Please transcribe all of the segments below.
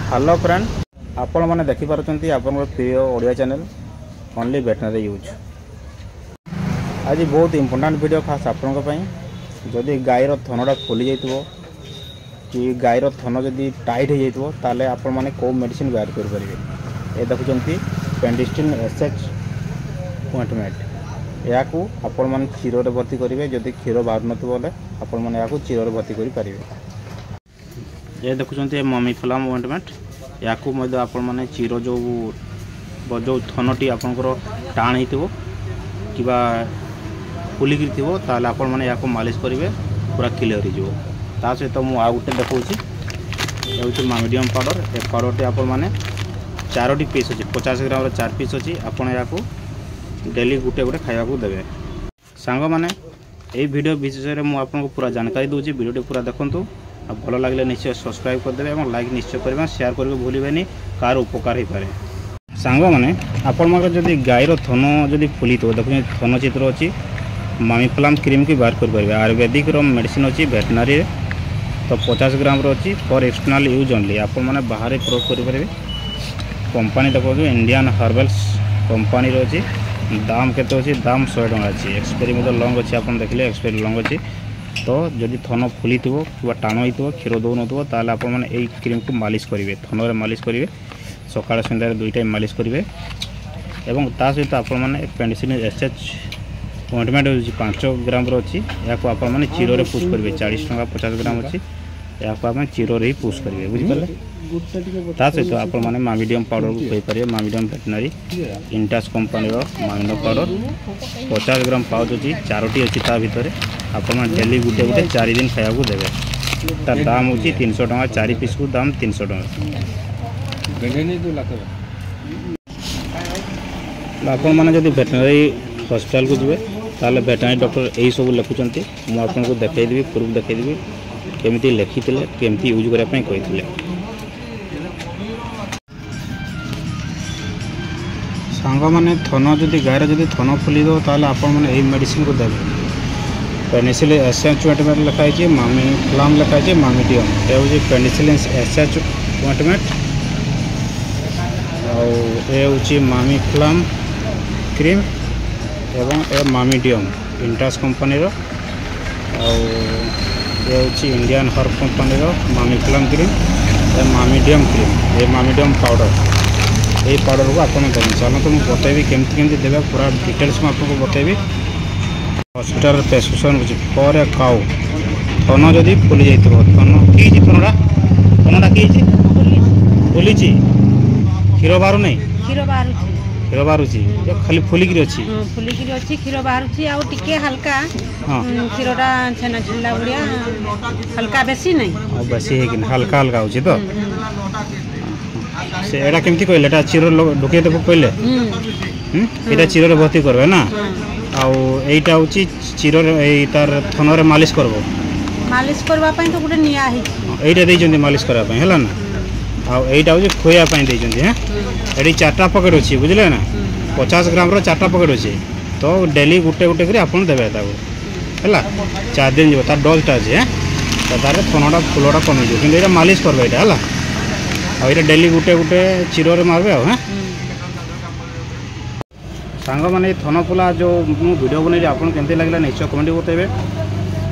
Hello friend, आपण मैंने देखिपुंट आपण प्रिय Odia channel only veterinary use. आज बहुत इंपोर्टेंट वीडियो खास आपण जदि गायर थनटा फुली जाइए कि गायर थन जदि टाइट हो जाइए ताले आपण मैंने कौ मेडिसिन व्यवहार करेंगे। ये देखुं पेंडिस्टिन एसएच ऑइंटमेंट या आपण मैंने क्षीर में भर्ती करेंगे। जदि क्षीर बाहर नए आपण मैंने या क्षीर में भर्ती करेंगे। ये देखुं ममी फ्लाम ऑइंटमेंट या आपण मैंने क्षीर जो जो थनटी आपंकर टाण हो कि फुलिकी थी आपण मैंने या मालिश करेंगे पूरा क्लियर हो। सहित मुझे आउ गोटे देखा मामिडियम पाउडर। ए पाउडर आपण मैंने 4टी पीस अच्छी 50 ग्राम 4 पीस अच्छी आपण या डेली गोटे गोटे खावा देवे। सांग मैंने यही वीडियो विषय में आपको पूरा जानकारी दूसरी वीडियो पूरा देखूँ। भल लगे निश्चय सब्सक्राइब करदे और लाइक निश्चय करेंगे शेयर करेंगे भूलें कार उपकार हो पाए। सांग मैंने आपण जदि गायर थन जदि फुली थो देखो थन चित्र अच्छी मामी फ्लाम क्रीम की बाहर करेंगे। आयुर्वेदिक मेडिसिन अच्छी वेटनरी तो 50 ग्राम अच्छी फॉर एक्सटर्नल यूज ओनली आपण मैंने बाहर प्रयोग करेंगे। कंपनी देखो इंडियन हर्बल्स कंपनी अच्छी दाम केते अच्छी दाम 100 टଙ୍କା अच्छी। एक्सपायरी लंग अच्छी आप देखिए एक्सपायरी लंग अच्छी। तो जदि थन फुली थो कि टाण हो क्षीर दौन ताल आपने यही क्रीम को मालिश करेंगे थन में मालिश करेंगे सकाल सन्ध्या 2 टाइम मालिश करेंगे। और ता सहित आपने पेंडिसिन एसएच ऑइंटमेंट हो 5 ग्राम अच्छी या आपने क्षीर में पुश करेंगे 40 टଙ୍କା 50 ग्राम अच्छी या आप क्षीर ही पुश करेंगे बुझिपारे। ता सहित आपने मामिडियम पाउडर को कहींपर मामिडियम वेटनरी इंटास कंपनी मामिडियम पाउडर 50 ग्राम पाउच अच्छी 4टी अच्छी ता भितर आप डेली गोटे गोटे 4 दिन खाया देवे। तार दाम हो 300 टଙ୍କା 4 पीस को दाम 300 टଙ୍କା। आपण मैंने जब वेटनरी हॉस्पिटल को जी ताले वेटनरी डॉक्टर यही सब लिखुंट मुझे देखईदेवी प्रूफ देखईदेवी केमी लिखी केमी यूज करने कही। सांग मैंने थन जदि गायर जदि थन फुली दो ताले आपण मैंने यही मेडिसिन को देवे। पेनिसिलिन एसएच ऑइंटमेंट लिखाई मामी फ्लाम लिखाई मामिडियम ये हूँ पेनिसिलिन एसएच ऑइंटमेंट और मामी फ्लाम क्रीम एवं ए मामिडियम इंटास कंपनी रो ये हूँ इंडियन हर्ब कंपनी रो मामी फ्लाम क्रीम ए मामिडियम क्रीम ये मामिडियम पाउडर ये पाउडर को आपको देखें। चलो तो मुझे बतेबी केमती केमती देवे पूरा डिटेल्स में आपको बतेबी। हॉस्पिटल प्रेस्क्रिप्शन पर काउ थन जदि फुली जाइए थन कि थनटा थनटा कि फुली क्षीर बाहर नहीं क्षीर बाहर खाली फुलिकी अच्छी क्षीर बाहर हल्का क्षीरटा छेना छिड़ा भाया हल्का बेसी नहीं बेसी है हल्का हल्का हो तो से एटा केमती कहले एटा क्षीर ढुके देव कहले ये क्षीर भर्ती करबे ना आईटा हूँ क्षीर तार थन में मालिश करवाई तो गोटे निया ये मालिश करवाई है ना आईटा हूँ खुआपाई ये 4टा पकेट अच्छी बुझे ना 50 ग्राम 4टा पकेट अच्छी तो डेली गोटे गोटे कर आप देवे है 4 दिन जो तार डोजटा अच्छे तार थनटा फुलटा कमी कि ये मालिश करवा यहाँ है ये डेली गोटे गोटे क्षीर में मारबे हाँ सांग मैंने थन फुला जो वीडियो बन आपको केमती लगे निश्चय कमेंट बताइए।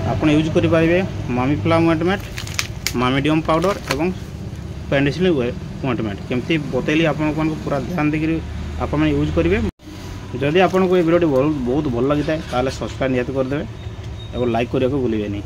आप यूज करेंगे मामी फ्लाम ऑइंटमेंट मामिडियम पाउडर एवं पेंडिसिलिन ऑइंटमेंट केमती बतैली आप पूरा ध्यान देकर आप यूज करेंगे। जदि आपको ये वीडियो बहुत भल लगी था सब्सक्राइब निहत करदे और लाइक करने को भूलें।